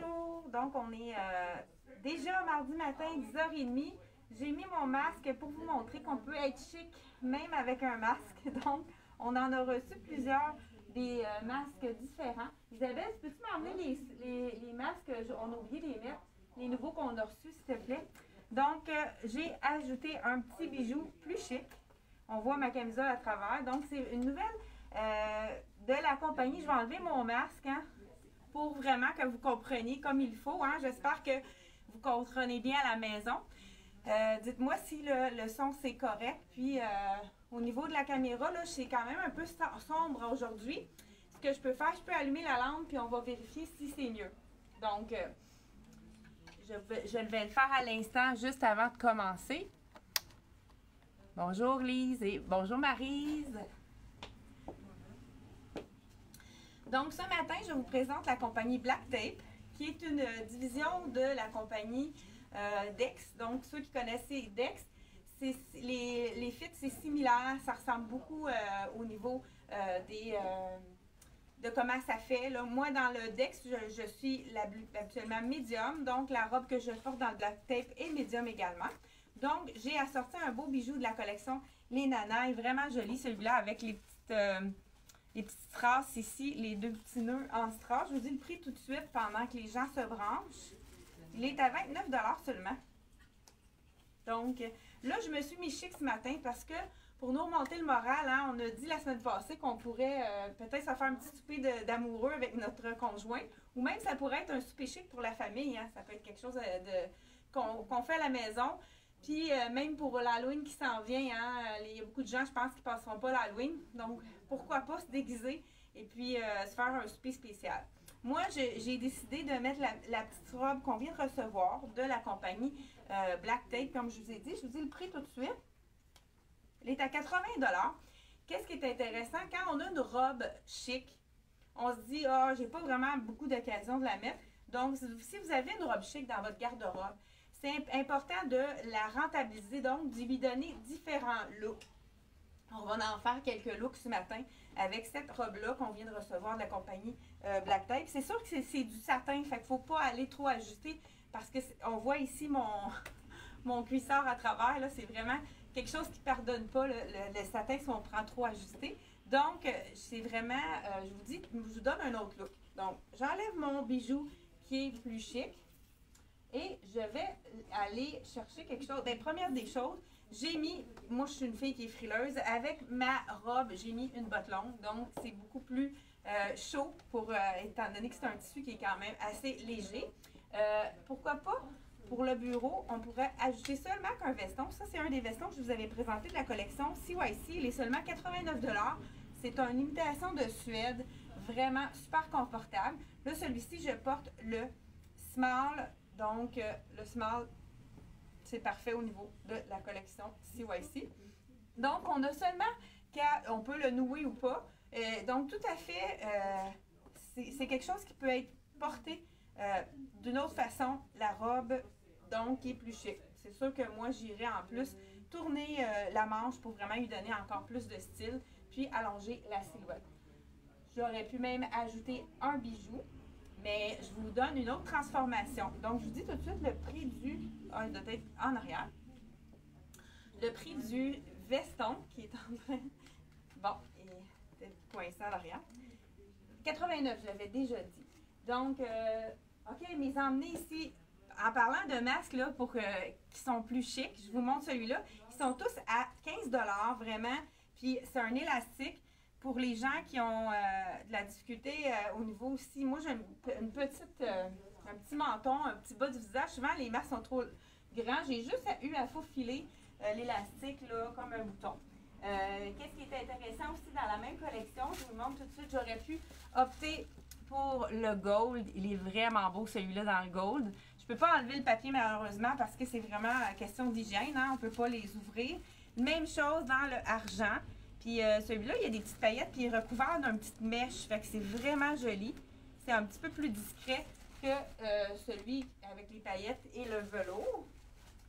Bonjour! Donc, on est déjà mardi matin, 10h30. J'ai mis mon masque pour vous montrer qu'on peut être chic même avec un masque. Donc, on en a reçu plusieurs, des masques différents. Isabelle, peux-tu m'emmener les masques? On a oublié de les mettre. Les nouveaux qu'on a reçus, s'il te plaît. Donc, j'ai ajouté un petit bijou plus chic. On voit ma camisole à travers. Donc, c'est une nouvelle de la compagnie. Je vais enlever mon masque, hein, pour vraiment que vous compreniez comme il faut. Hein. J'espère que vous comprenez bien à la maison. Dites-moi si le son c'est correct. Puis au niveau de la caméra, là, c'est quand même un peu sombre aujourd'hui. Ce que je peux faire, je peux allumer la lampe puis on va vérifier si c'est mieux. Donc, je vais le faire à l'instant juste avant de commencer. Bonjour Lise et bonjour Maryse. Donc, ce matin, je vous présente la compagnie Black Tape, qui est une division de la compagnie Dex. Donc, ceux qui connaissent Dex, les fits, c'est similaire. Ça ressemble beaucoup au niveau de comment ça fait. Là, moi, dans le Dex, je suis habituellement médium. Donc, la robe que je porte dans le Black Tape est médium également. Donc, j'ai assorti un beau bijou de la collection Les Nanas. Il est vraiment joli, celui-là, avec les petites strass ici, les deux petits nœuds en strass. Je vous dis le prix tout de suite pendant que les gens se branchent. Il est à 29 $ seulement. Donc, là, je me suis mis chic ce matin parce que pour nous remonter le moral, hein, on a dit la semaine passée qu'on pourrait peut-être se faire un petit souper d'amoureux avec notre conjoint. Ou même, ça pourrait être un souper chic pour la famille. Hein. Ça peut être quelque chose qu'on fait à la maison. Puis, même pour l'Halloween qui s'en vient, hein, il y a beaucoup de gens, je pense, qui ne passeront pas l'Halloween. Donc, pourquoi pas se déguiser et puis se faire un souper spécial. Moi, j'ai décidé de mettre la petite robe qu'on vient de recevoir de la compagnie Black Tape. Comme je vous ai dit, je vous dis le prix tout de suite. Elle est à 80 $. Qu'est-ce qui est intéressant? Quand on a une robe chic, on se dit « Ah, j'ai pas vraiment beaucoup d'occasion de la mettre. » Donc, si vous avez une robe chic dans votre garde-robe, c'est important de la rentabiliser, donc d'y lui donner différents looks. On va en faire quelques looks ce matin avec cette robe-là qu'on vient de recevoir de la compagnie Black Tape. C'est sûr que c'est du satin, fait qu'il ne faut pas aller trop ajuster parce qu'on voit ici mon cuissard à travers. C'est vraiment quelque chose qui ne pardonne pas le satin si on prend trop ajusté. Donc, c'est vraiment, je vous donne un autre look. Donc, j'enlève mon bijou qui est plus chic. Et je vais aller chercher quelque chose. Bien, première des choses, j'ai mis, moi je suis une fille qui est frileuse, avec ma robe, j'ai mis une botte longue. Donc, c'est beaucoup plus chaud, étant donné que c'est un tissu qui est quand même assez léger. Pourquoi pas, pour le bureau, on pourrait ajouter seulement qu'un veston. Ça, c'est un des vestons que je vous avais présenté de la collection CYC. Il est seulement 89 $. C'est une imitation de Suède, vraiment super confortable. Là, celui-ci, je porte le small. Donc, le small, c'est parfait au niveau de la collection CYC. Donc, on a seulement on peut le nouer ou pas. Donc, tout à fait, c'est quelque chose qui peut être porté d'une autre façon, la robe, donc, qui est plus chic. C'est sûr que moi, j'irai en plus tourner la manche pour vraiment lui donner encore plus de style, puis allonger la silhouette. J'aurais pu même ajouter un bijou. Mais je vous donne une autre transformation. Donc, je vous dis tout de suite le prix il doit être en arrière. Le prix du veston qui est en train. Bon, il était coincé à l'arrière. 89, je l'avais déjà dit. Donc, OK, mes emmenés ici, en parlant de masques là, qui sont plus chics, je vous montre celui-là. Ils sont tous à 15 $ vraiment. Puis, c'est un élastique. Pour les gens qui ont de la difficulté au niveau aussi, moi j'ai un petit menton, un petit bas du visage. Souvent les masques sont trop grands. J'ai juste eu à faufiler l'élastique là comme un bouton. Qu'est-ce qui est intéressant aussi dans la même collection, je vous le montre tout de suite, j'aurais pu opter pour le gold. Il est vraiment beau celui-là dans le gold. Je ne peux pas enlever le papier malheureusement parce que c'est vraiment question d'hygiène, hein? On ne peut pas les ouvrir. Même chose dans le argent. Puis celui-là, il y a des petites paillettes, puis il est recouvert d'une petite mèche. Fait que c'est vraiment joli. C'est un petit peu plus discret que celui avec les paillettes et le velours.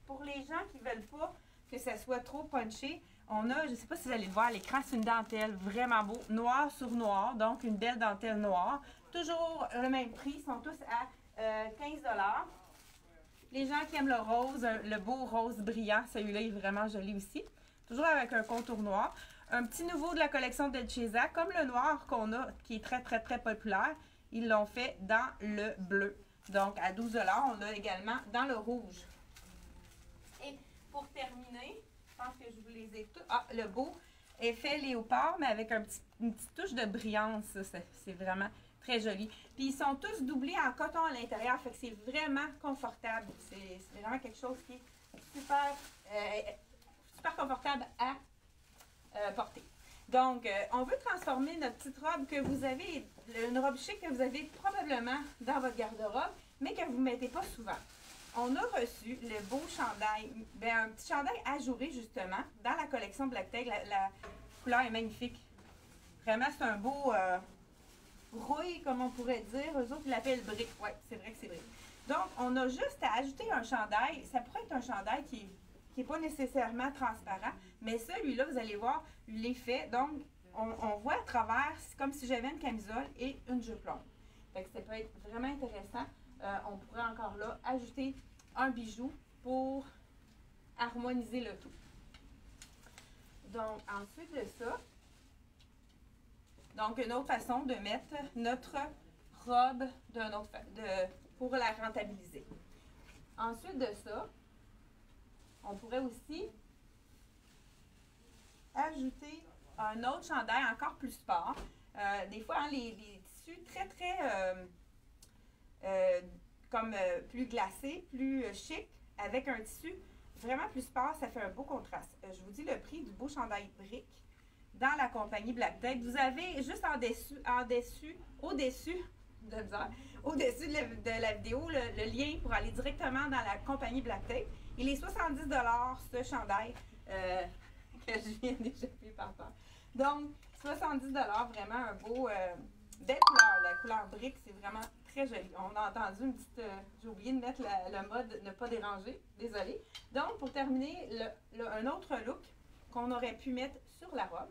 Pour les gens qui ne veulent pas que ça soit trop punché, On a, je ne sais pas si vous allez le voir à l'écran, c'est une dentelle vraiment beau, noir sur noir, donc une belle dentelle noire. Toujours le même prix, ils sont tous à 15 $. Les gens qui aiment le rose, le beau rose brillant, celui-là est vraiment joli aussi. Toujours avec un contour noir. Un petit nouveau de la collection Dolcezza, comme le noir qu'on a, qui est très, très, très populaire. Ils l'ont fait dans le bleu. Donc, à 12 $, on l'a également dans le rouge. Et pour terminer, je pense que je vous les ai tous. Ah, le beau effet léopard, mais avec une petite touche de brillance. C'est vraiment très joli. Puis, ils sont tous doublés en coton à l'intérieur, fait que c'est vraiment confortable. C'est vraiment quelque chose qui est super, super confortable à porter. Donc, on veut transformer notre petite robe que vous avez, une robe chic que vous avez probablement dans votre garde-robe, mais que vous ne mettez pas souvent. On a reçu le beau chandail, un petit chandail ajouré justement, dans la collection Black Tag. La couleur est magnifique. Vraiment, c'est un beau rouille, comme on pourrait dire. Eux autres, ils l'appellent brique. Oui, c'est vrai que c'est brique. Donc, on a juste à ajouter un chandail. Ça pourrait être un chandail qui n'est pas nécessairement transparent, mais celui-là, vous allez voir l'effet. Donc, on voit à travers, c'est comme si j'avais une camisole et une jupe longue. Fait que ça peut être vraiment intéressant. On pourrait encore là ajouter un bijou pour harmoniser le tout. Donc, ensuite de ça, donc une autre façon de mettre notre robe pour la rentabiliser. Ensuite de ça, on pourrait aussi ajouter un autre chandail encore plus sport. Des fois, hein, les tissus très, très plus glacés, plus chic, avec un tissu vraiment plus sport, ça fait un beau contraste. Je vous dis le prix du beau chandail brique dans la compagnie Black Tag. Vous avez juste au-dessus de la vidéo, le lien pour aller directement dans la compagnie Black Tag. Il est 70 $ ce chandail que je viens d'échapper par terre. Donc, 70 $, vraiment un beau, belle couleur. La couleur brique, c'est vraiment très joli. On a entendu une petite, j'ai oublié de mettre le mode ne pas déranger, désolée. Donc, pour terminer, un autre look qu'on aurait pu mettre sur la robe.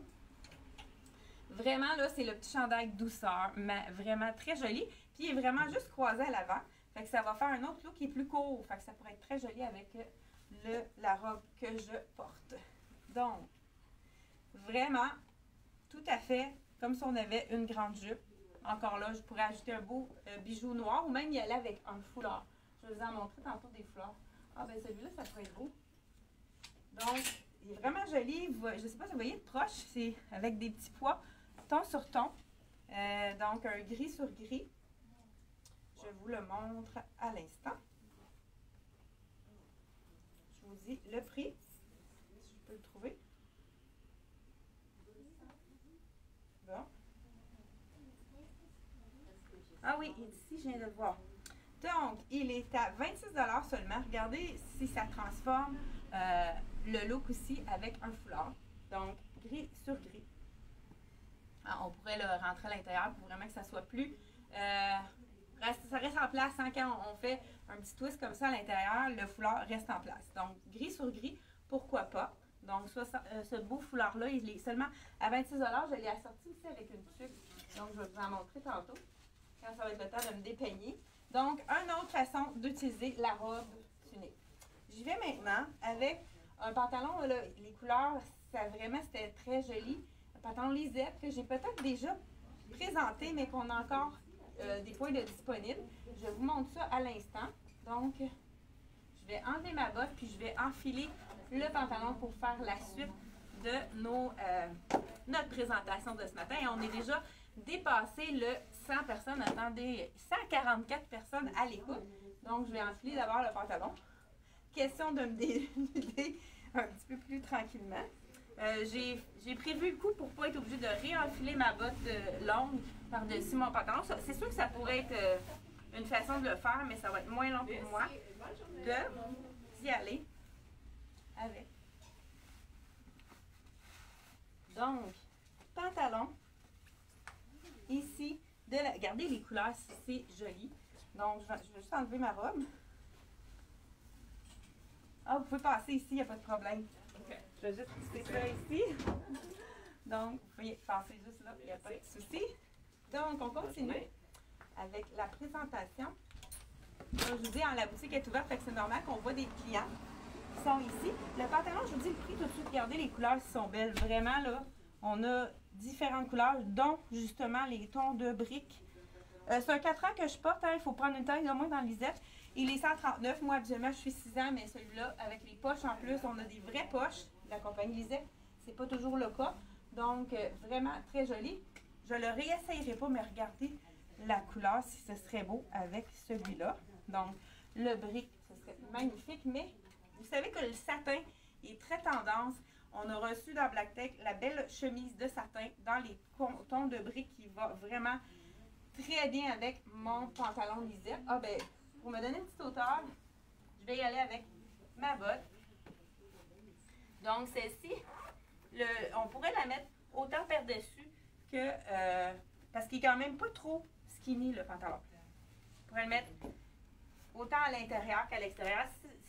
Vraiment, là, c'est le petit chandail douceur, mais vraiment très joli. Puis, il est vraiment juste croisé à l'avant. Fait que ça va faire un autre look qui est plus court. Fait que ça pourrait être très joli avec la robe que je porte. Donc, vraiment, tout à fait comme si on avait une grande jupe. Encore là, je pourrais ajouter un beau bijou noir ou même y aller avec un foulard. Je vais vous en montrer tantôt des foulards. Ah ben celui-là, ça pourrait être beau. Donc, il est vraiment joli. Je ne sais pas si vous voyez de proche, c'est avec des petits pois, ton sur ton. Donc, un gris sur gris. Je vous le montre à l'instant. Je vous dis le prix, si je peux le trouver. Bon. Ah oui, ici, je viens de le voir. Donc, il est à 26 $ seulement. Regardez si ça transforme le look aussi avec un foulard. Donc, gris sur gris. Alors, on pourrait le rentrer à l'intérieur pour vraiment que ça soit plus... ça reste en place, hein, quand on fait un petit twist comme ça à l'intérieur, le foulard reste en place. Donc, gris sur gris, pourquoi pas. Donc, ce beau foulard-là, il est seulement à 26 $. Je l'ai assorti ici avec une tuque. Donc, je vais vous en montrer tantôt, quand ça va être le temps de me dépeigner. Donc, une autre façon d'utiliser la robe tunique. J'y vais maintenant avec un pantalon, là, les couleurs, c'était très joli. Un pantalon lisette que j'ai peut-être déjà présenté, mais qu'on a encore des points de disponibles. Je vous montre ça à l'instant. Donc, je vais enlever ma botte, puis je vais enfiler le pantalon pour faire la suite de notre présentation de ce matin. Et on est déjà dépassé le 100 personnes. Attendez, 144 personnes à l'écoute. Donc, je vais enfiler d'abord le pantalon. Question de me dénuder un petit peu plus tranquillement. J'ai prévu le coup pour ne pas être obligée de réenfiler ma botte longue par-dessus mon pantalon. C'est sûr que ça pourrait être une façon de le faire, mais ça va être moins long pour moi d'y aller avec. Donc, pantalon. Ici, regardez les couleurs, c'est joli. Donc, je vais juste enlever ma robe. Ah, vous pouvez passer ici, il n'y a pas de problème. Okay. Je vais juste tisser ça ici. Donc, vous pouvez passer juste là, il n'y a pas de souci. Donc, on continue avec la présentation. Comme je vous dis, la boutique est ouverte, fait que c'est normal qu'on voit des clients qui sont ici. Le pantalon, je vous dis le prix tout de suite. Regardez les couleurs qui sont belles. Vraiment, là, on a différentes couleurs, dont justement les tons de briques. C'est un 4 ans que je porte. Hein, il faut prendre une taille de moins dans l'Isette. Il est 139. Moi, habituellement, je suis 6 ans, mais celui-là, avec les poches en plus, on a des vraies poches de la compagnie Lisette. C'est pas toujours le cas. Donc, vraiment très joli. Je le réessayerai pas, mais regardez la couleur, si ce serait beau avec celui-là. Donc, le brick, ce serait magnifique, mais vous savez que le satin est très tendance. On a reçu dans Black Tech la belle chemise de satin dans les tons de brick qui va vraiment très bien avec mon pantalon Lisette. Ah ben, pour me donner une petite hauteur, je vais y aller avec ma botte. Donc, celle-ci, on pourrait la mettre autant par-dessus que... parce qu'il est quand même pas trop skinny, le pantalon. On pourrait le mettre autant à l'intérieur qu'à l'extérieur.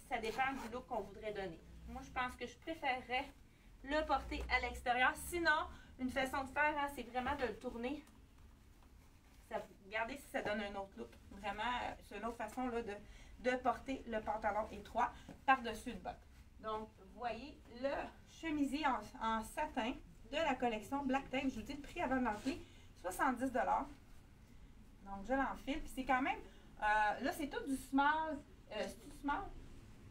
Ça dépend du look qu'on voudrait donner. Moi, je pense que je préférerais le porter à l'extérieur. Sinon, une façon de faire, hein, c'est vraiment de le tourner. Regardez si ça donne un autre look. Vraiment, c'est une autre façon là, de porter le pantalon étroit par-dessus le botte. Donc, vous voyez le chemisier en satin de la collection Black Tech. Je vous dis le prix avant de l'enfiler, 70 $. Donc, je l'enfile. Puis c'est quand même, là, c'est tout du small. C'est du small?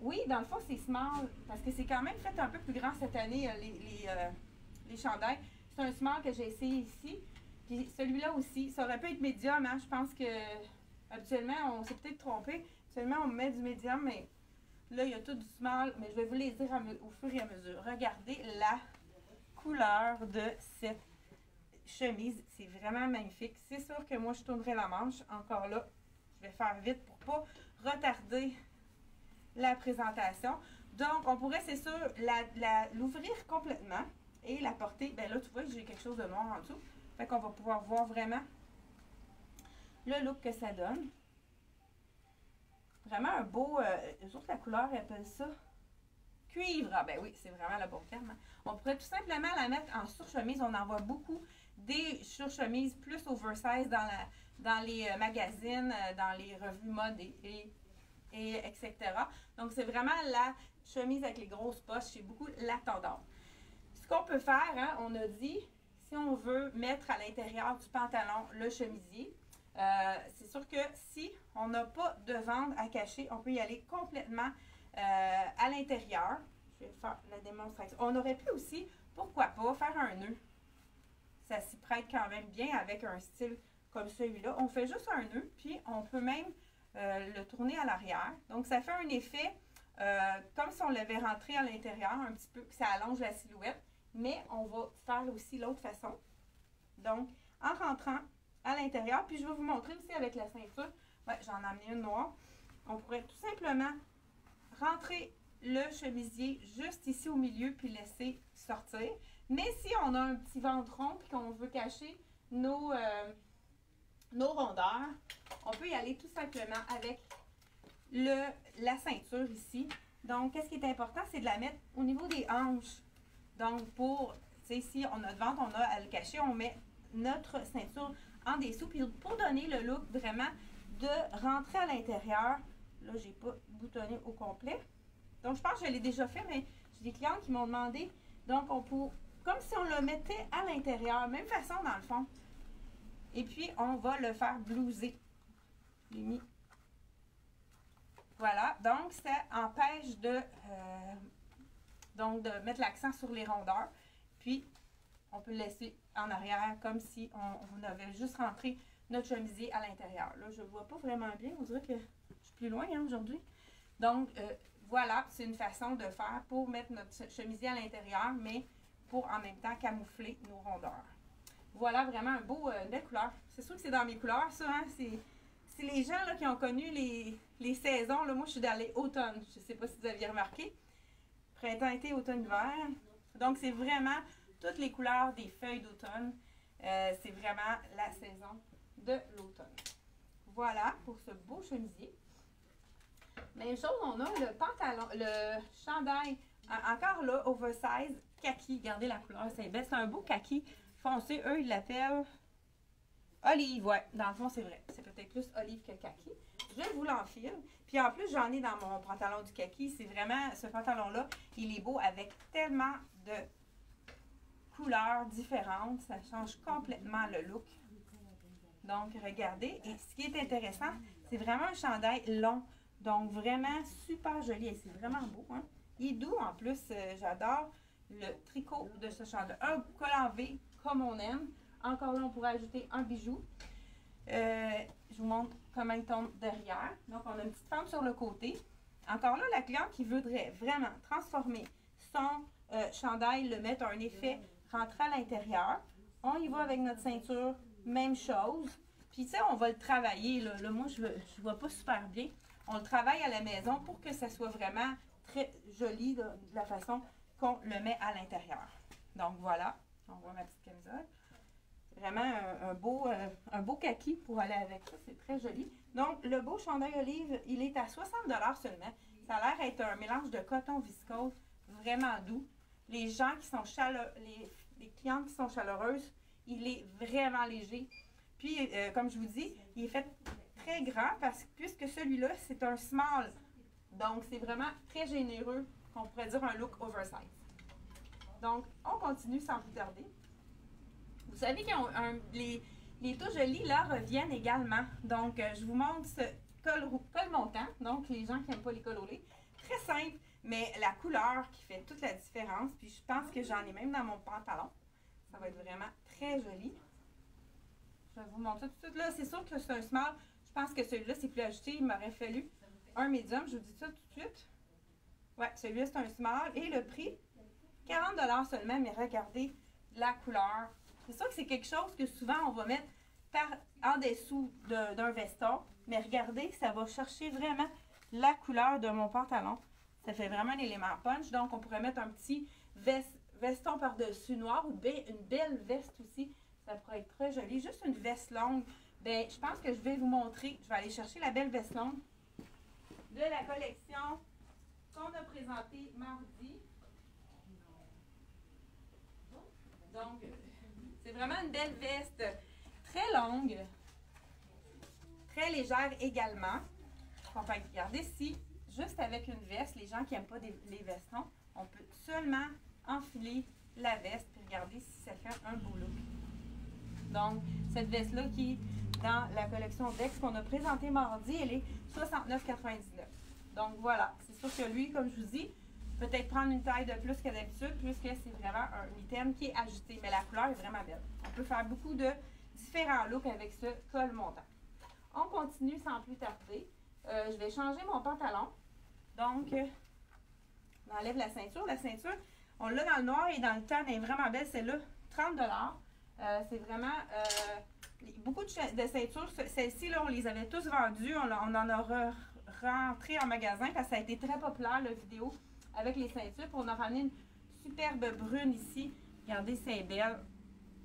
Oui, dans le fond, c'est small. Parce que c'est quand même fait un peu plus grand cette année, les chandails. C'est un small que j'ai essayé ici. Puis celui-là aussi, ça aurait pu être médium, hein? Je pense que habituellement, on s'est peut-être trompé. Seulement, on met du médium, mais là, il y a tout du small. Mais je vais vous les dire au fur et à mesure. Regardez la couleur de cette chemise. C'est vraiment magnifique. C'est sûr que moi, je tournerai la manche. Encore là, je vais faire vite pour pas retarder la présentation. Donc, on pourrait, c'est sûr, l'ouvrir complètement et la porter. Ben là, tu vois, j'ai quelque chose de noir en dessous. Fait qu'on va pouvoir voir vraiment le look que ça donne. Vraiment un beau, eux autres, la couleur, ils appellent ça cuivre. Ah ben oui, c'est vraiment le bon terme. Hein. On pourrait tout simplement la mettre en surchemise. On en voit beaucoup des surchemises plus oversize dans les magazines, dans les revues mode et etc. Donc, c'est vraiment la chemise avec les grosses poches. C'est beaucoup la tendance. Ce qu'on peut faire, hein, on a dit... Si on veut mettre à l'intérieur du pantalon le chemisier, c'est sûr que si on n'a pas de ventre à cacher, on peut y aller complètement à l'intérieur. Je vais faire la démonstration. On aurait pu aussi, pourquoi pas, faire un nœud. Ça s'y prête quand même bien avec un style comme celui-là. On fait juste un nœud, puis on peut même le tourner à l'arrière. Donc, ça fait un effet comme si on l'avait rentré à l'intérieur un petit peu, que ça allonge la silhouette. Mais on va faire aussi l'autre façon. Donc, en rentrant à l'intérieur, puis je vais vous montrer aussi avec la ceinture. Ouais, j'en ai amené une noire. On pourrait tout simplement rentrer le chemisier juste ici au milieu, puis laisser sortir. Mais si on a un petit ventre rond, puis qu'on veut cacher nos rondeurs, on peut y aller tout simplement avec la ceinture ici. Donc, qu'est-ce qui est important, c'est de la mettre au niveau des hanches. Donc, pour, tu sais, si on a de ventre, on a à le cacher, on met notre ceinture en dessous. Puis pour donner le look vraiment de rentrer à l'intérieur, là, j'ai pas boutonné au complet. Donc, je pense que je l'ai déjà fait, mais j'ai des clientes qui m'ont demandé. Donc, on peut, comme si on le mettait à l'intérieur, même façon dans le fond. Et puis, on va le faire blouser. Je l'ai mis. Voilà. Donc, ça empêche donc, de mettre l'accent sur les rondeurs. Puis, on peut le laisser en arrière comme si on avait juste rentré notre chemisier à l'intérieur. Là, je ne vois pas vraiment bien. On dirait que je suis plus loin hein, aujourd'hui. Donc, voilà, c'est une façon de faire pour mettre notre chemisier à l'intérieur, mais pour en même temps camoufler nos rondeurs. Voilà vraiment un beau, une belle couleur. C'est sûr que c'est dans mes couleurs, ça. Hein? C'est les gens là, qui ont connu les saisons. Là, moi, je suis dans les automnes. Je ne sais pas si vous aviez remarqué. Printemps, été, automne, hiver. Donc, c'est vraiment toutes les couleurs des feuilles d'automne. C'est vraiment la saison de l'automne. Voilà pour ce beau chemisier. Même chose, on a le pantalon, le chandail, encore là, oversize, kaki. Regardez la couleur, c'est belle. C'est un beau kaki foncé. Eux, ils l'appellent olive. Ouais, dans le fond, c'est vrai. C'est peut-être plus olive que kaki. Je vous l'enfile. Puis en plus, j'en ai dans mon pantalon du kaki. C'est vraiment, ce pantalon-là, il est beau avec tellement de couleurs différentes. Ça change complètement le look. Donc, regardez. Et ce qui est intéressant, c'est vraiment un chandail long. Donc, vraiment super joli. Et c'est vraiment beau. Hein? Il est doux en plus. J'adore le tricot de ce chandail. Un col en V, comme on aime. Encore là, on pourrait ajouter un bijou. Je vous montre comment il tombe derrière. Donc, on a une petite fente sur le côté. Encore là, la cliente qui voudrait vraiment transformer son chandail, le mettre un effet rentré à l'intérieur. On y va avec notre ceinture, même chose. Puis, tu sais, on va le travailler. Là moi, je ne vois pas super bien. On le travaille à la maison pour que ça soit vraiment très joli de la façon qu'on le met à l'intérieur. Donc, voilà. On voit ma petite camisole. Vraiment un beau kaki pour aller avec ça. C'est très joli. Donc, le beau chandail olive, il est à 60 $ seulement. Ça a l'air d'être un mélange de coton viscose vraiment doux. Les gens qui sont les clientes qui sont chaleureuses, il est vraiment léger. Puis, comme je vous dis, il est fait très grand puisque celui-là, c'est un small. Donc, c'est vraiment très généreux, qu'on pourrait dire un look oversize. Donc, on continue sans plus tarder. Vous savez que les touches jolies, là, reviennent également. Donc, je vous montre ce col montant. Donc, les gens qui n'aiment pas les cols au lait. Très simple, mais la couleur qui fait toute la différence. Puis, je pense que j'en ai même dans mon pantalon. Ça va être vraiment très joli. Je vais vous montrer tout de suite. Là, c'est sûr que c'est un small. Je pense que celui-là, c'est plus ajusté. Il m'aurait fallu un médium. Je vous dis ça tout de suite. Ouais, celui-là, c'est un small. Et le prix, 40 $ seulement. Mais regardez la couleur. C'est sûr que c'est quelque chose que souvent, on va mettre en dessous d'un veston. Mais regardez, ça va chercher vraiment la couleur de mon pantalon. Ça fait vraiment un élément punch. Donc, on pourrait mettre un petit veston par-dessus noir ou une belle veste aussi. Ça pourrait être très joli. Juste une veste longue. Bien, je pense que je vais vous montrer. Je vais aller chercher la belle veste longue de la collection qu'on a présentée mardi. Donc, c'est vraiment une belle veste très longue, très légère également. On peut regarder ici, juste avec une veste, les gens qui n'aiment pas les vestons, on peut seulement enfiler la veste et regarder si ça fait un beau look. Donc, cette veste-là qui est dans la collection Dex qu'on a présentée mardi, elle est 69,99 $. Donc, voilà. C'est sûr que lui, comme je vous dis, peut-être prendre une taille de plus que d'habitude, puisque c'est vraiment un item qui est ajusté. Mais la couleur est vraiment belle. On peut faire beaucoup de différents looks avec ce col montant. On continue sans plus tarder. Je vais changer mon pantalon. Donc, on enlève la ceinture. La ceinture, on l'a dans le noir et dans le tan. Elle est vraiment belle, celle-là. 30 $. C'est vraiment beaucoup de ceintures. Celles-ci, là, on les avait tous vendues. On en a rentré en magasin parce que ça a été très populaire, la vidéo avec les ceintures. Puis on a ramené une superbe brune ici. Regardez, c'est belle.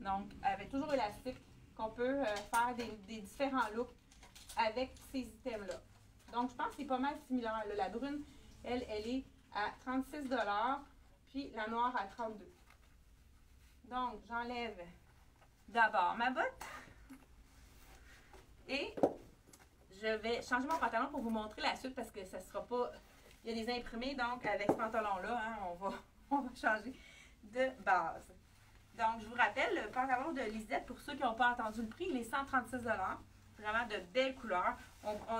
Donc, avec toujours élastique, qu'on peut faire des différents looks avec ces items-là. Donc, je pense que c'est pas mal similaire. Là, la brune, elle est à 36 $, puis la noire à 32 $. Donc, j'enlève d'abord ma botte et je vais changer mon pantalon pour vous montrer la suite parce que ça sera pas... Il y a des imprimés, donc avec ce pantalon-là, hein, on va changer de base. Donc, je vous rappelle, le pantalon de Lisette, pour ceux qui n'ont pas entendu le prix, il est 136 $. Vraiment de belles couleurs.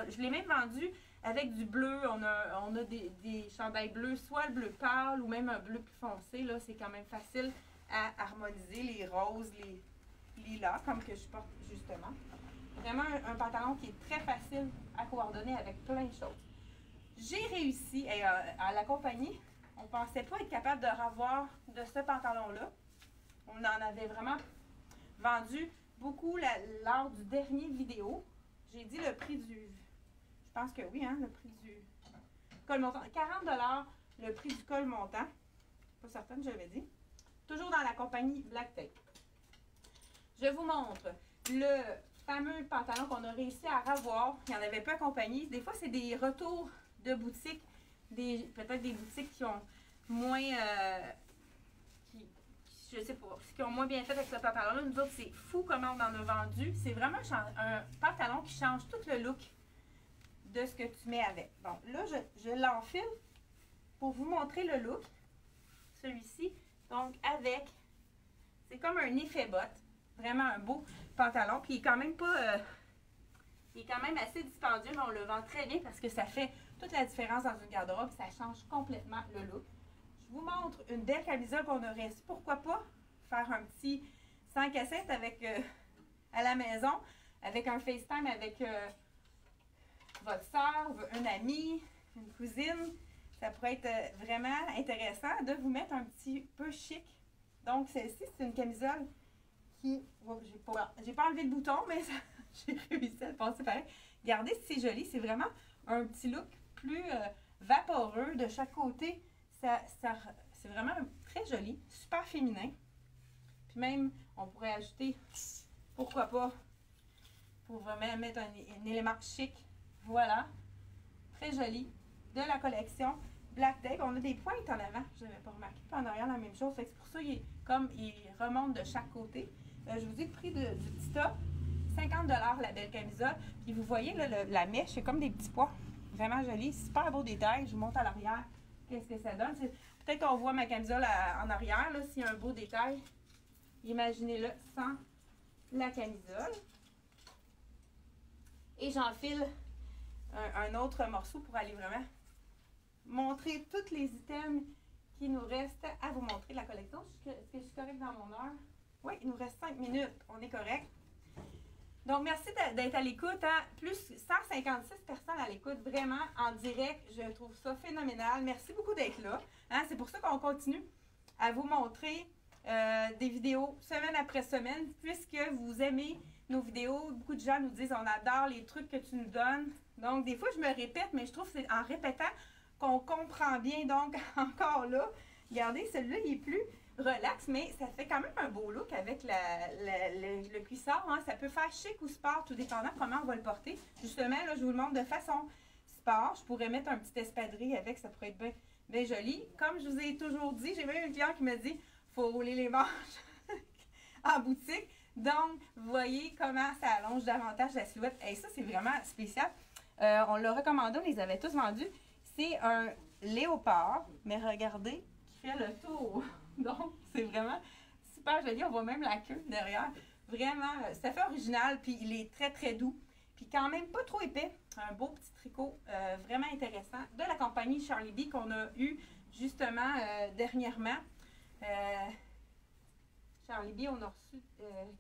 Je l'ai même vendu avec du bleu. On a des chandails bleus, soit le bleu pâle ou même un bleu plus foncé. Là, c'est quand même facile à harmoniser. Les roses, les lilas, comme que je porte justement. Vraiment un pantalon qui est très facile à coordonner avec plein de choses. J'ai réussi, à la compagnie, on ne pensait pas être capable de revoir de ce pantalon-là. On en avait vraiment vendu beaucoup lors du dernier vidéo. J'ai dit le prix du... Je pense que oui, hein, le prix du col montant. 40 $ le prix du col montant. Pas certaine, j'avais dit. Toujours dans la compagnie Black Tape. Je vous montre le fameux pantalon qu'on a réussi à revoir. Il n'y en avait pas à compagnie. Des fois, c'est des retours de boutiques, peut-être des boutiques qui ont moins, je sais pas, qui ont moins bien fait avec ce pantalon-là. Nous autres, c'est fou comment on en a vendu. C'est vraiment un pantalon qui change tout le look de ce que tu mets avec. Bon, là, je l'enfile pour vous montrer le look. Celui-ci, donc avec, c'est comme un effet botte. Vraiment un beau pantalon. Puis il est quand même pas, il est quand même assez dispendieux, mais on le vend très bien parce que ça fait toute la différence dans une garde-robe. Ça change complètement le look. Je vous montre une belle camisole qu'on a reçue. Pourquoi pas faire un petit 5 à 7 avec, à la maison, avec un FaceTime avec votre soeur, une amie, une cousine. Ça pourrait être vraiment intéressant de vous mettre un petit peu chic. Donc, celle-ci, c'est une camisole qui... Oh, j'ai pas enlevé le bouton, mais j'ai réussi à le passer pareil. Regardez si c'est joli. C'est vraiment un petit look plus vaporeux de chaque côté. C'est vraiment très joli, super féminin. Puis même, on pourrait ajouter, pourquoi pas, pour vraiment mettre un élément chic. Voilà, très joli, de la collection Black Tape. On a des pointes en avant, je n'avais pas remarqué. Puis en arrière, la même chose. C'est pour ça qu'il remonte de chaque côté. Je vous ai pris du petit top, 50 $ la belle camisole. Puis vous voyez, là, la mèche, c'est comme des petits pois. Vraiment joli, super beau détail. Je vous montre à l'arrière qu'est-ce que ça donne. Peut-être qu'on voit ma camisole en arrière, s'il y a un beau détail. Imaginez-le sans la camisole. Et j'enfile un autre morceau pour aller vraiment montrer tous les items qui nous restent à vous montrer la collection. Est-ce que je suis correcte dans mon heure? Oui, il nous reste 5 minutes. On est correct. Donc, merci d'être à l'écoute. Hein? Plus 156 personnes à l'écoute, vraiment en direct. Je trouve ça phénoménal. Merci beaucoup d'être là. Hein? C'est pour ça qu'on continue à vous montrer des vidéos semaine après semaine, puisque vous aimez nos vidéos. Beaucoup de gens nous disent on adore les trucs que tu nous donnes. Donc, des fois, je me répète, mais je trouve que c'est en répétant qu'on comprend bien. Donc, encore là, regardez, celui-là, il est plus relax, mais ça fait quand même un beau look avec le cuissard. Hein. Ça peut faire chic ou sport, tout dépendant comment on va le porter. Justement, là, je vous le montre de façon sport. Je pourrais mettre un petit espadrille avec, ça pourrait être bien, bien joli. Comme je vous ai toujours dit, j'ai même une cliente qui me dit faut rouler les manches en boutique. Donc, vous voyez comment ça allonge davantage la silhouette. Et ça, c'est vraiment spécial. On l'a recommandé, on les avait tous vendus. C'est un léopard, mais regardez, qui fait le tour. Donc, c'est vraiment super joli. On voit même la queue derrière. Vraiment, ça fait original, puis il est très, très doux. Puis quand même pas trop épais. Un beau petit tricot vraiment intéressant de la compagnie Charlie B qu'on a eu justement dernièrement. Charlie B, on a reçu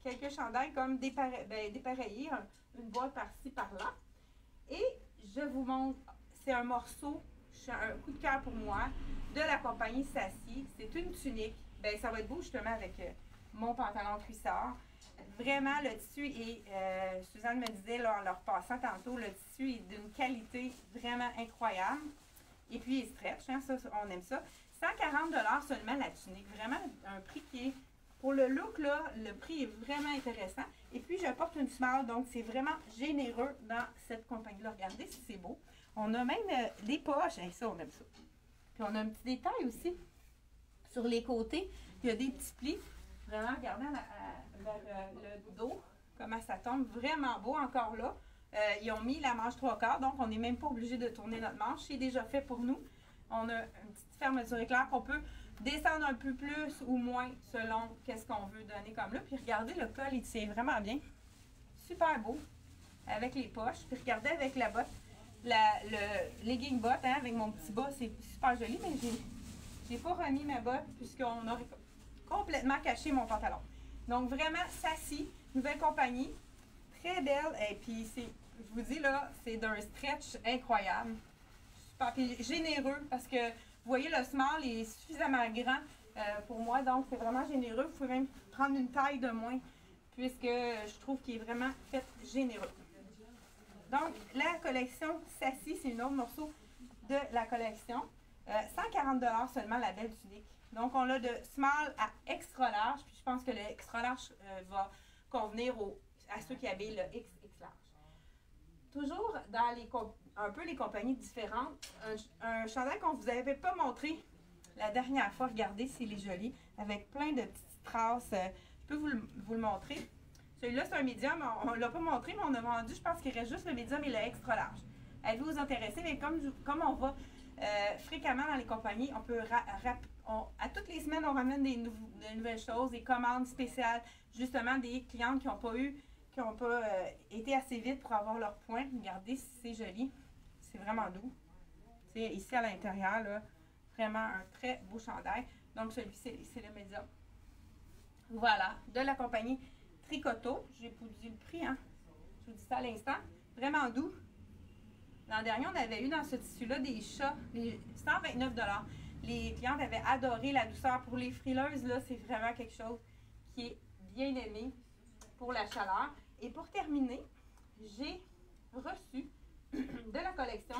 quelques chandails comme dépareillés, une boîte par-ci, par-là. Et je vous montre, c'est un morceau, un coup de cœur pour moi, de la compagnie Sassy. C'est une tunique. Ben, ça va être beau justement avec mon pantalon cuissard. Vraiment, le tissu est, Suzanne me disait là, en leur passant tantôt, le tissu est d'une qualité vraiment incroyable. Et puis, il est stretch, hein, ça, on aime ça. 140 $ seulement la tunique. Vraiment un prix qui est, pour le look, là, le prix est vraiment intéressant. Et puis, je porte une small, donc c'est vraiment généreux dans cette compagnie-là. Regardez si c'est beau. On a même des poches. Et ça, on aime ça. Puis, on a un petit détail aussi sur les côtés. Il y a des petits plis. Vraiment, regardez vers le dos, comment ça tombe. Vraiment beau encore là. Ils ont mis la manche 3/4, donc on n'est même pas obligé de tourner notre manche. C'est déjà fait pour nous. On a une petite fermeture éclair qu'on peut descendre un peu plus ou moins selon qu'est-ce qu'on veut donner comme là. Puis regardez, le col, il tient vraiment bien. Super beau avec les poches. Puis regardez avec la botte, le legging botte, hein, avec mon petit bas, c'est super joli, mais j'ai pas remis ma botte puisqu'on aurait complètement caché mon pantalon. Donc vraiment, Sassy, nouvelle compagnie, très belle. Et puis, je vous dis là, c'est d'un stretch incroyable. Super, puis généreux parce que vous voyez, le small est suffisamment grand pour moi, donc c'est vraiment généreux. Vous pouvez même prendre une taille de moins puisque je trouve qu'il est vraiment fait généreux. Donc, la collection Sassy, c'est un autre morceau de la collection. 140 $ seulement la belle tunique. Donc, on a de small à extra large. Puis, je pense que le extra large va convenir à ceux qui avaient le XX large. toujours dans un peu les compagnies différentes, un chandail qu'on ne vous avait pas montré la dernière fois. Regardez s'il est joli, avec plein de petites traces. Je peux vous le montrer. Celui-là, c'est un médium. On ne l'a pas montré, mais on a vendu, je pense qu'il reste juste le médium et le extra large. Allez-vous vous intéresser? Mais comme on va fréquemment dans les compagnies, on peut à toutes les semaines, on ramène de nouvelles choses, des commandes spéciales, justement des clientes qui n'ont pas été assez vite pour avoir leurs points. Regardez si c'est joli. C'est vraiment doux. C'est ici à l'intérieur, là, vraiment un très beau chandail. Donc celui-ci, c'est le médium. Voilà, de la compagnie Tricoto. J'ai pas dit le prix, hein. Je vous dis ça à l'instant. Vraiment doux. L'an dernier, on avait eu dans ce tissu-là des chats, 129 $. Les clientes avaient adoré la douceur. Pour les frileuses, là, c'est vraiment quelque chose qui est bien aimé pour la chaleur. Et pour terminer, j'ai reçu de la collection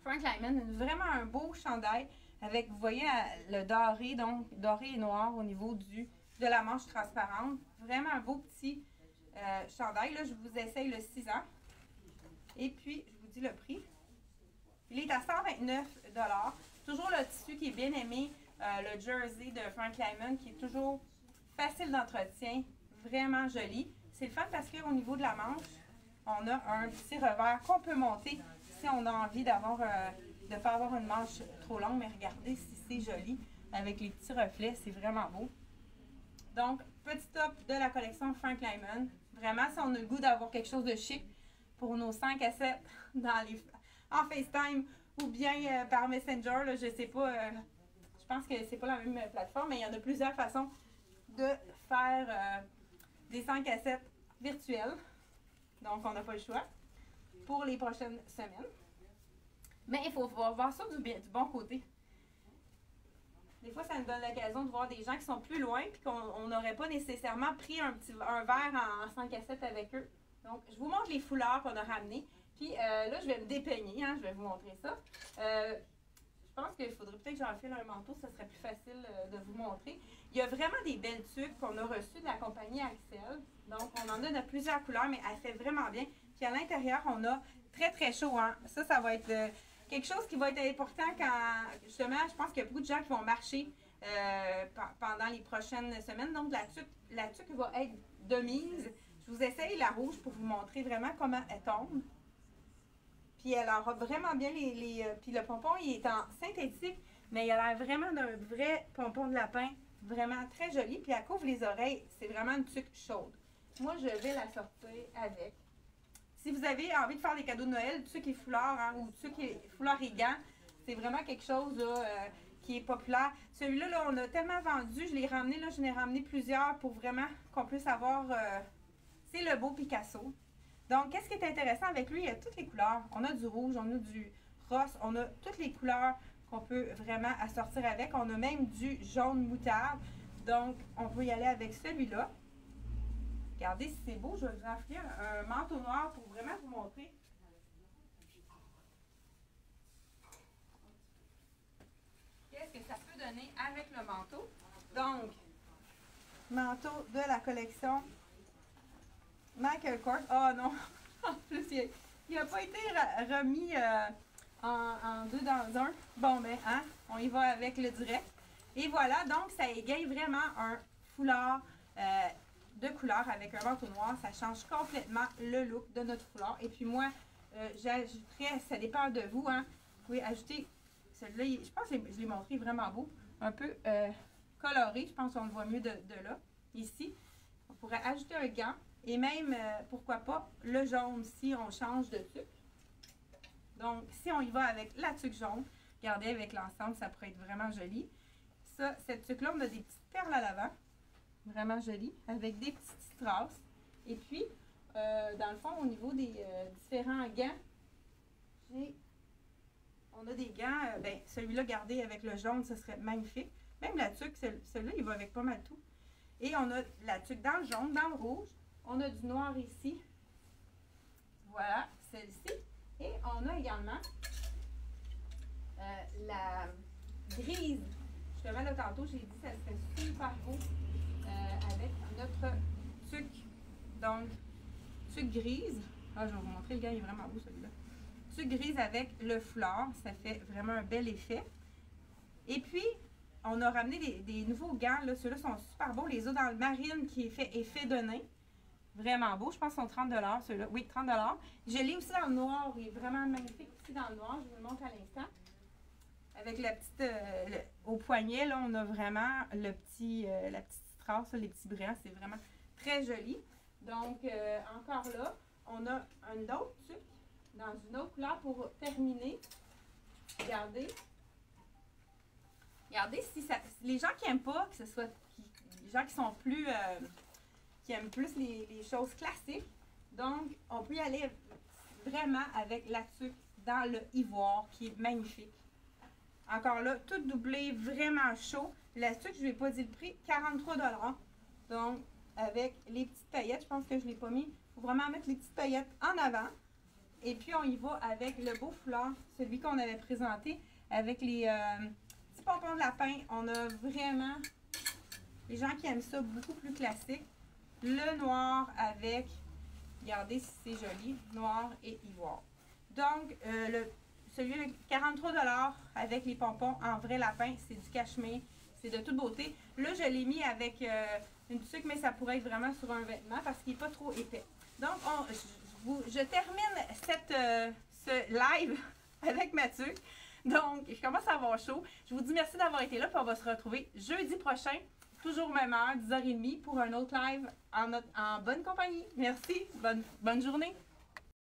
Frank Lyman vraiment un beau chandail avec, vous voyez, le doré, donc doré et noir au niveau de la manche transparente. Vraiment un beau petit chandail. Là, je vous essaye le 6 ans. Et puis, je vous dis le prix. Il est à 129 $. Toujours le tissu qui est bien aimé, le jersey de Frank Lyman qui est toujours facile d'entretien, vraiment joli. C'est le fun parce qu'au niveau de la manche, on a un petit revers qu'on peut monter si on a envie de faire avoir une manche trop longue. Mais regardez si c'est joli avec les petits reflets, c'est vraiment beau. Donc, petit top de la collection Frank Lyman. Vraiment, si on a le goût d'avoir quelque chose de chic pour nos 5 à 7 en FaceTime ou bien par Messenger, là, je sais pas, je pense que c'est pas la même plateforme, mais il y en a plusieurs façons de faire des 5 à 7 virtuels. Donc, on n'a pas le choix pour les prochaines semaines. Mais il faut voir ça du bon côté. Des fois, ça nous donne l'occasion de voir des gens qui sont plus loin et qu'on n'aurait pas nécessairement pris un verre en 5 à 7 avec eux. Donc, je vous montre les foulards qu'on a ramenés. Puis là, je vais me dépeigner, hein, je vais vous montrer ça. Je pense qu'il faudrait peut-être que j'enfile un manteau, ça serait plus facile de vous montrer. Il y a vraiment des belles tuques qu'on a reçues de la compagnie Axel. Donc, on en a de plusieurs couleurs, mais elle fait vraiment bien. Puis à l'intérieur, on a très, très chaud. Hein. Ça va être quelque chose qui va être important quand, justement, je pense qu'il y a beaucoup de gens qui vont marcher pendant les prochaines semaines. Donc, la tuque va être de mise. Je vous essaye la rouge pour vous montrer vraiment comment elle tombe. Puis elle aura vraiment bien puis le pompon, il est en synthétique, mais il a l'air vraiment d'un vrai pompon de lapin. Vraiment très joli. Puis elle couvre les oreilles. C'est vraiment une tuque chaude. Moi, je vais la sortir avec. Si vous avez envie de faire des cadeaux de Noël, tuque et foulard, hein, ou tuque et foulard et gants, c'est vraiment quelque chose là, qui est populaire. Celui-là, là, on a tellement vendu, je l'ai ramené, là, je l'ai ramené plusieurs pour vraiment qu'on puisse avoir... c'est le beau Picasso. Donc, qu'est-ce qui est intéressant avec lui? Il y a toutes les couleurs. On a du rouge, on a du rose, on a toutes les couleurs qu'on peut vraiment assortir avec. On a même du jaune moutarde. Donc, on peut y aller avec celui-là. Regardez si c'est beau. Je vais vous enfiler un manteau noir pour vraiment vous montrer. Qu'est-ce que ça peut donner avec le manteau? Donc, manteau de la collection Michael Kors. Oh non! En plus, il n'a pas été remis en deux dans un. Bon, ben, hein, on y va avec le direct. Et voilà, donc, ça égaye vraiment un foulard de couleur avec un manteau noir. Ça change complètement le look de notre foulard. Et puis moi, j'ajouterais, ça dépend de vous, hein. Vous pouvez ajouter celui-là, je pense que je l'ai montré vraiment beau. Un peu coloré, je pense qu'on le voit mieux de là. Ici, on pourrait ajouter un gant. Et même, pourquoi pas, le jaune si on change de tuque. Donc, si on y va avec la tuque jaune, regardez avec l'ensemble, ça pourrait être vraiment joli. Ça, cette tuque-là, on a des petites perles à l'avant. Vraiment joli, avec des petites strass. Et puis, dans le fond, au niveau des différents gants, on a des gants, ben, celui-là gardé avec le jaune, ce serait magnifique. Même la tuque, celui-là, il va avec pas mal tout. Et on a la tuque dans le jaune, dans le rouge. On a du noir ici. Voilà, celle-ci. Et on a également la grise. Justement, là, tantôt, j'ai dit que ça serait super beau avec notre tuque. Donc, tuque grise. Ah, je vais vous montrer, le gars, il est vraiment beau celui-là. Tuque grise avec le foulard, ça fait vraiment un bel effet. Et puis, on a ramené des nouveaux gants, là. Ceux-là sont super beaux. Les os dans le marine qui est fait effet de nain. Vraiment beau. Je pense qu'ils sont 30 ceux-là. Oui, 30 Je l'ai aussi dans le noir. Il est vraiment magnifique aussi dans le noir. Je vous le montre à l'instant. Avec la petite... au poignet, là, on a vraiment le petit, la petite strass, les petits brillants. C'est vraiment très joli. Donc, encore là, on a un autre tuque dans une autre couleur pour terminer. Regardez. Regardez, si ça, les gens qui n'aiment pas, que ce soit les gens qui sont plus... qui aiment plus les choses classiques. Donc, on peut y aller vraiment avec la tuque dans le ivoire qui est magnifique. Encore là, tout doublé, vraiment chaud. La tuque, je ne lui ai pas dit le prix, 43 $. Donc, avec les petites paillettes, je pense que je ne l'ai pas mis. Il faut vraiment mettre les petites paillettes en avant. Et puis, on y va avec le beau foulard, celui qu'on avait présenté, avec les petits pompons de lapin. On a vraiment les gens qui aiment ça beaucoup plus classique. Le noir avec, regardez si c'est joli, noir et ivoire. Donc, celui de 43 $ avec les pompons en vrai lapin, c'est du cachemire, c'est de toute beauté. Là, je l'ai mis avec une tuque, mais ça pourrait être vraiment sur un vêtement parce qu'il n'est pas trop épais. Donc, je termine ce live avec ma tuque. Donc, je commence à avoir chaud. Je vous dis merci d'avoir été là, puis on va se retrouver jeudi prochain. Toujours même heure, 10h30 pour un autre live en bonne compagnie. Merci, bonne journée.